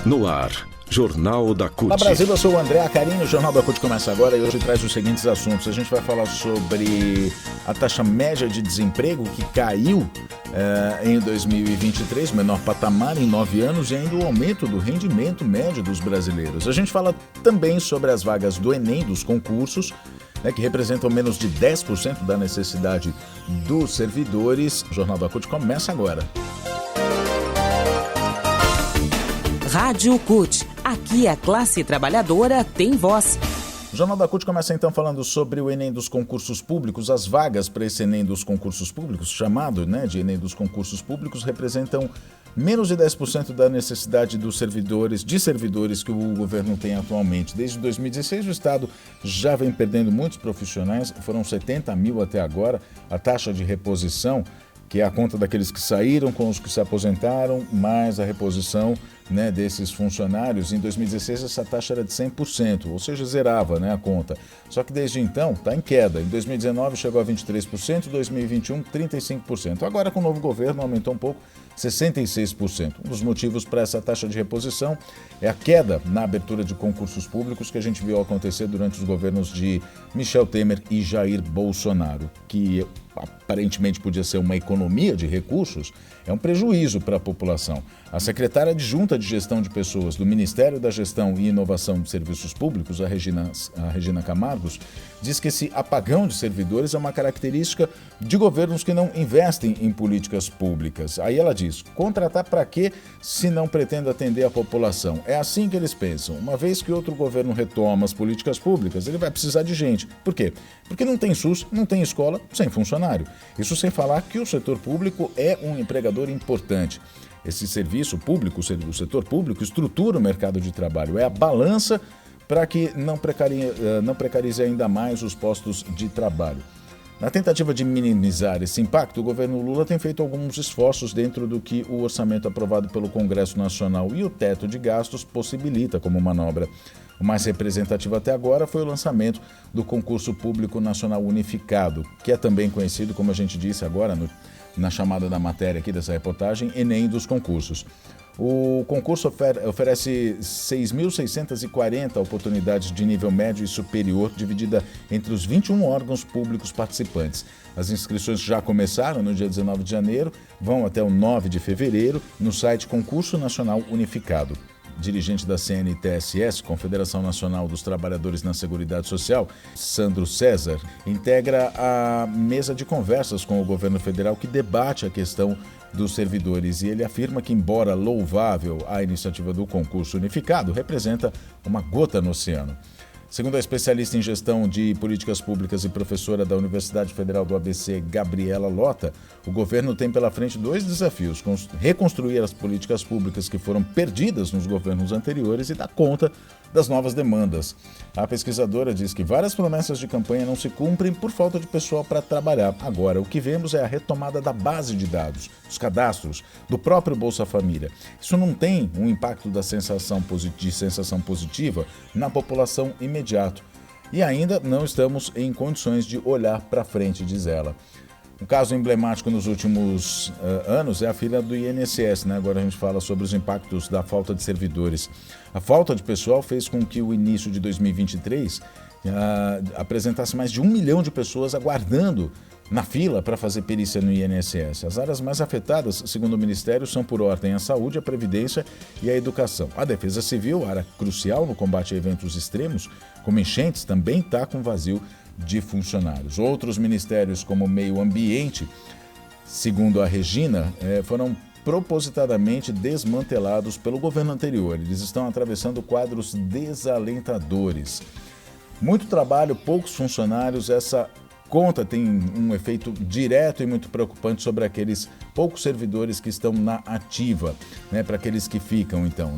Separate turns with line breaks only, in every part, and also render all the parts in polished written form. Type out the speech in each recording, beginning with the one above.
No ar, Jornal da CUT.
Olá Brasil, eu sou o André Acarini, o Jornal da CUT começa agora e hoje traz os seguintes assuntos. A gente vai falar sobre a taxa média de desemprego que caiu em 2023, menor patamar em 9 anos, e ainda o aumento do rendimento médio dos brasileiros. A gente fala também sobre as vagas do Enem, dos concursos, que representam menos de 10% da necessidade dos servidores. O Jornal da CUT começa agora.
Rádio CUT. Aqui a classe trabalhadora tem voz.
O Jornal da CUT começa então falando sobre o Enem dos concursos públicos. As vagas para esse Enem dos concursos públicos, chamado de Enem dos concursos públicos, representam menos de 10% da necessidade dos servidores que o governo tem atualmente. Desde 2016, o Estado já vem perdendo muitos profissionais, foram 70 mil até agora. A taxa de reposição, que é a conta daqueles que saíram com os que se aposentaram, mais a reposição desses funcionários. Em 2016 essa taxa era de 100%, ou seja, zerava a conta. Só que desde então está em queda. Em 2019 chegou a 23%, em 2021 35%. Agora com o novo governo aumentou um pouco, 66%. Um dos motivos para essa taxa de reposição é a queda na abertura de concursos públicos que a gente viu acontecer durante os governos de Michel Temer e Jair Bolsonaro, que aparentemente podia ser uma economia de recursos, é um prejuízo para a população. A secretária adjunta de Gestão de Pessoas do Ministério da Gestão e Inovação de Serviços Públicos, a Regina Camargos, diz que esse apagão de servidores é uma característica de governos que não investem em políticas públicas. Aí ela diz, contratar para quê se não pretende atender a população? É assim que eles pensam. Uma vez que outro governo retoma as políticas públicas, ele vai precisar de gente. Por quê? Porque não tem SUS, não tem escola sem funcionário. Isso sem falar que o setor público é um empregador importante. Esse serviço público, o setor público, estrutura o mercado de trabalho, é a balança para que não precarize ainda mais os postos de trabalho. Na tentativa de minimizar esse impacto, o governo Lula tem feito alguns esforços dentro do que o orçamento aprovado pelo Congresso Nacional e o teto de gastos possibilita como manobra. O mais representativo até agora foi o lançamento do Concurso Público Nacional Unificado, que é também conhecido, como a gente disse agora na chamada da matéria aqui dessa reportagem, Enem dos concursos. O concurso oferece 6.640 oportunidades de nível médio e superior, dividida entre os 21 órgãos públicos participantes. As inscrições já começaram no dia 19 de janeiro, vão até o 9 de fevereiro, no site Concurso Nacional Unificado. Dirigente da CNTSS, Confederação Nacional dos Trabalhadores na Seguridade Social, Sandro César, integra a mesa de conversas com o governo federal que debate a questão dos servidores, e ele afirma que, embora louvável a iniciativa do concurso unificado, representa uma gota no oceano. Segundo a especialista em gestão de políticas públicas e professora da Universidade Federal do ABC, Gabriela Lota, o governo tem pela frente dois desafios: reconstruir as políticas públicas que foram perdidas nos governos anteriores e dar conta das novas demandas. A pesquisadora diz que várias promessas de campanha não se cumprem por falta de pessoal para trabalhar. Agora, o que vemos é a retomada da base de dados, dos cadastros, do próprio Bolsa Família. Isso não tem um impacto de sensação positiva na população imediato. E ainda não estamos em condições de olhar para frente, diz ela. Um caso emblemático nos últimos anos é a fila do INSS. Agora a gente fala sobre os impactos da falta de servidores. A falta de pessoal fez com que o início de 2023 apresentasse mais de 1 milhão de pessoas aguardando na fila para fazer perícia no INSS. As áreas mais afetadas, segundo o Ministério, são por ordem a saúde, a previdência e a educação. A Defesa Civil, área crucial no combate a eventos extremos, como enchentes, também está com vazio de funcionários. Outros ministérios, como o Meio Ambiente, segundo a Regina, foram propositadamente desmantelados pelo governo anterior. Eles estão atravessando quadros desalentadores. Muito trabalho, poucos funcionários. Essa conta tem um efeito direto e muito preocupante sobre aqueles poucos servidores que estão na ativa, para aqueles que ficam, então,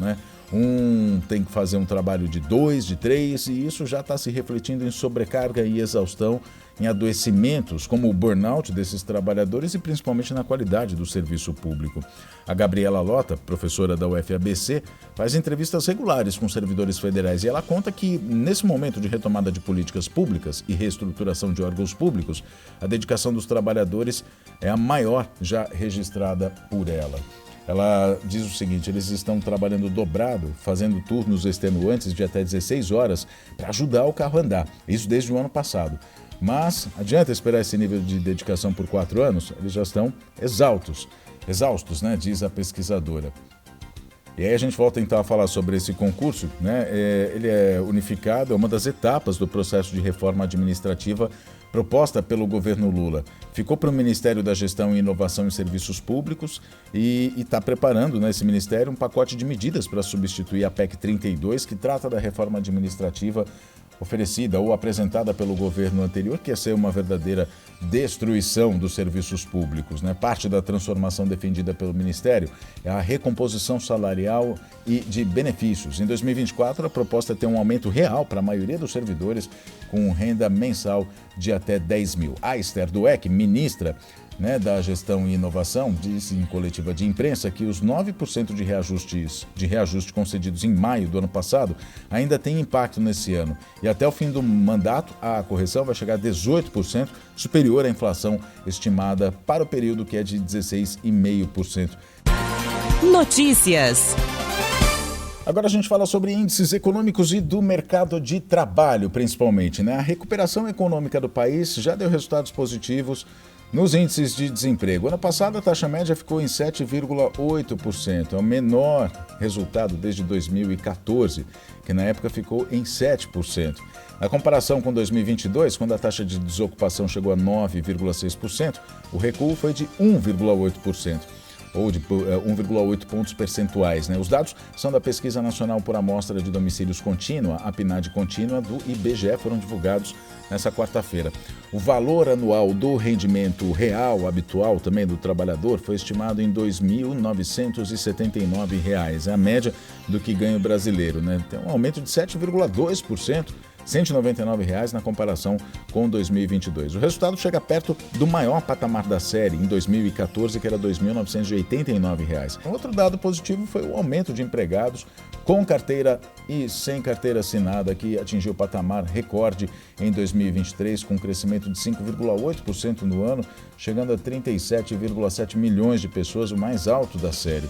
Um tem que fazer um trabalho de 2, de 3, e isso já está se refletindo em sobrecarga e exaustão, em adoecimentos como o burnout desses trabalhadores e principalmente na qualidade do serviço público. A Gabriela Lota, professora da UFABC, faz entrevistas regulares com servidores federais e ela conta que, nesse momento de retomada de políticas públicas e reestruturação de órgãos públicos, a dedicação dos trabalhadores é a maior já registrada por ela. Ela diz o seguinte: eles estão trabalhando dobrado, fazendo turnos extenuantes de até 16 horas para ajudar o carro a andar. Isso desde o ano passado. Mas adianta esperar esse nível de dedicação por 4 anos? Eles já estão exaustos, né? Diz a pesquisadora. E aí a gente volta então a falar sobre esse concurso, né? Ele é unificado, é uma das etapas do processo de reforma administrativa proposta pelo governo Lula. Ficou para o Ministério da Gestão e Inovação em Serviços Públicos e está preparando, né, esse ministério um pacote de medidas para substituir a PEC 32, que trata da reforma administrativa oferecida ou apresentada pelo governo anterior, que ia ser uma verdadeira destruição dos serviços públicos, né? Parte da transformação defendida pelo Ministério é a recomposição salarial e de benefícios. Em 2024, a proposta é ter um aumento real para a maioria dos servidores com renda mensal de até 10 mil. A Esther Dweck, ministra, né, da Gestão e Inovação, disse em coletiva de imprensa que os 9% de reajuste concedidos em maio do ano passado ainda tem impacto nesse ano. E até o fim do mandato, a correção vai chegar a 18%, superior à inflação estimada para o período, que é de 16,5%.
Notícias.
Agora a gente fala sobre índices econômicos e do mercado de trabalho, principalmente, né? A recuperação econômica do país já deu resultados positivos nos índices de desemprego. Ano passado, a taxa média ficou em 7,8%, é o menor resultado desde 2014, que na época ficou em 7%. Na comparação com 2022, quando a taxa de desocupação chegou a 9,6%, o recuo foi de 1,8%. Ou de 1,8 pontos percentuais, né? Os dados são da Pesquisa Nacional por Amostra de Domicílios Contínua, a PNAD contínua, do IBGE, foram divulgados nessa quarta-feira. O valor anual do rendimento real habitual também do trabalhador foi estimado em R$ 2.979, é a média do que ganha o brasileiro, né? Tem um aumento de 7,2%. R$ 199 na comparação com 2022. O resultado chega perto do maior patamar da série, em 2014, que era R$ 2.989. Outro dado positivo foi o aumento de empregados com carteira e sem carteira assinada, que atingiu o patamar recorde em 2023, com um crescimento de 5,8% no ano, chegando a 37,7 milhões de pessoas, o mais alto da série.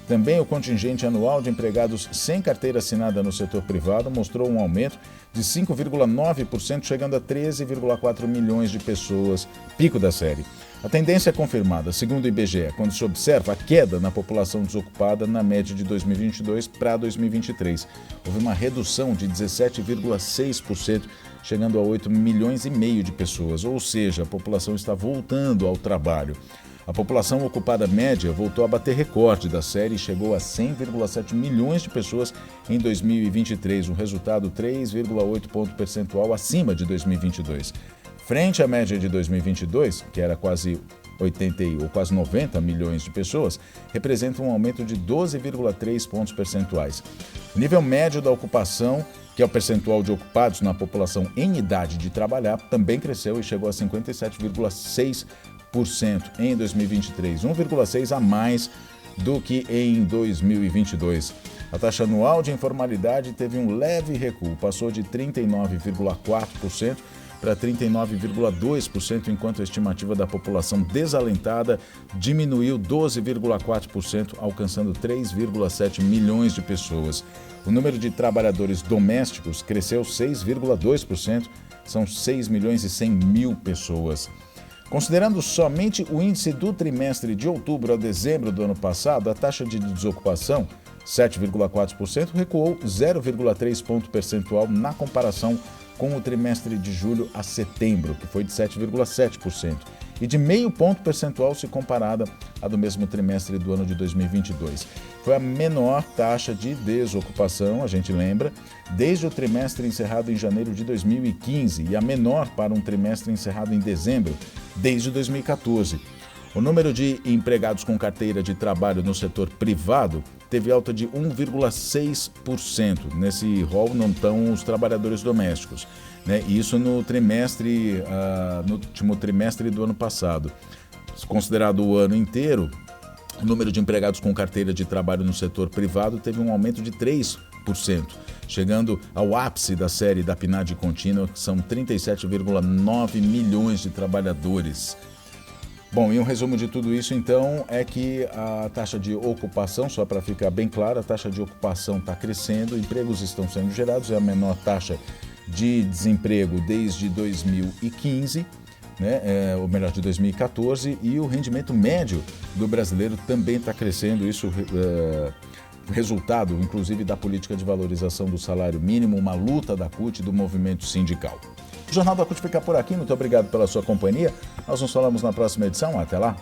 Também o contingente anual de empregados sem carteira assinada no setor privado mostrou um aumento de 5,9%, chegando a 13,4 milhões de pessoas, pico da série. A tendência é confirmada, segundo o IBGE, quando se observa a queda na população desocupada na média de 2022 para 2023. Houve uma redução de 17,6%, chegando a 8 milhões e meio de pessoas, ou seja, a população está voltando ao trabalho. A população ocupada média voltou a bater recorde da série e chegou a 100,7 milhões de pessoas em 2023, um resultado 3,8 ponto percentual acima de 2022. Frente à média de 2022, que era quase 80 ou quase 90 milhões de pessoas, representa um aumento de 12,3 pontos percentuais. O nível médio da ocupação, que é o percentual de ocupados na população em idade de trabalhar, também cresceu e chegou a 57,6% em 2023, 1,6% a mais do que em 2022. A taxa anual de informalidade teve um leve recuo, passou de 39,4% para 39,2%, enquanto a estimativa da população desalentada diminuiu 12,4%, alcançando 3,7 milhões de pessoas. O número de trabalhadores domésticos cresceu 6,2%, são 6 milhões e 100 mil pessoas. Considerando somente o índice do trimestre de outubro a dezembro do ano passado, a taxa de desocupação, 7,4%, recuou 0,3 ponto percentual na comparação com o trimestre de julho a setembro, que foi de 7,7%, e de meio ponto percentual se comparada à do mesmo trimestre do ano de 2022. Foi a menor taxa de desocupação, a gente lembra, desde o trimestre encerrado em janeiro de 2015 e a menor para um trimestre encerrado em dezembro, desde 2014. O número de empregados com carteira de trabalho no setor privado teve alta de 1,6%. Nesse rol não estão os trabalhadores domésticos, né? Isso no último trimestre do ano passado. Considerado o ano inteiro, o número de empregados com carteira de trabalho no setor privado teve um aumento de 3%, chegando ao ápice da série da PNAD contínua, que são 37,9 milhões de trabalhadores. Bom, e um resumo de tudo isso, então, é que a taxa de ocupação, só para ficar bem claro, a taxa de ocupação está crescendo, empregos estão sendo gerados, é a menor taxa de desemprego desde 2015, né? Ou melhor, de 2014, e o rendimento médio do brasileiro também está crescendo, isso resultado, inclusive, da política de valorização do salário mínimo, uma luta da CUT e do movimento sindical. O Jornal da CUT fica por aqui, muito obrigado pela sua companhia. Nós nos falamos na próxima edição, até lá.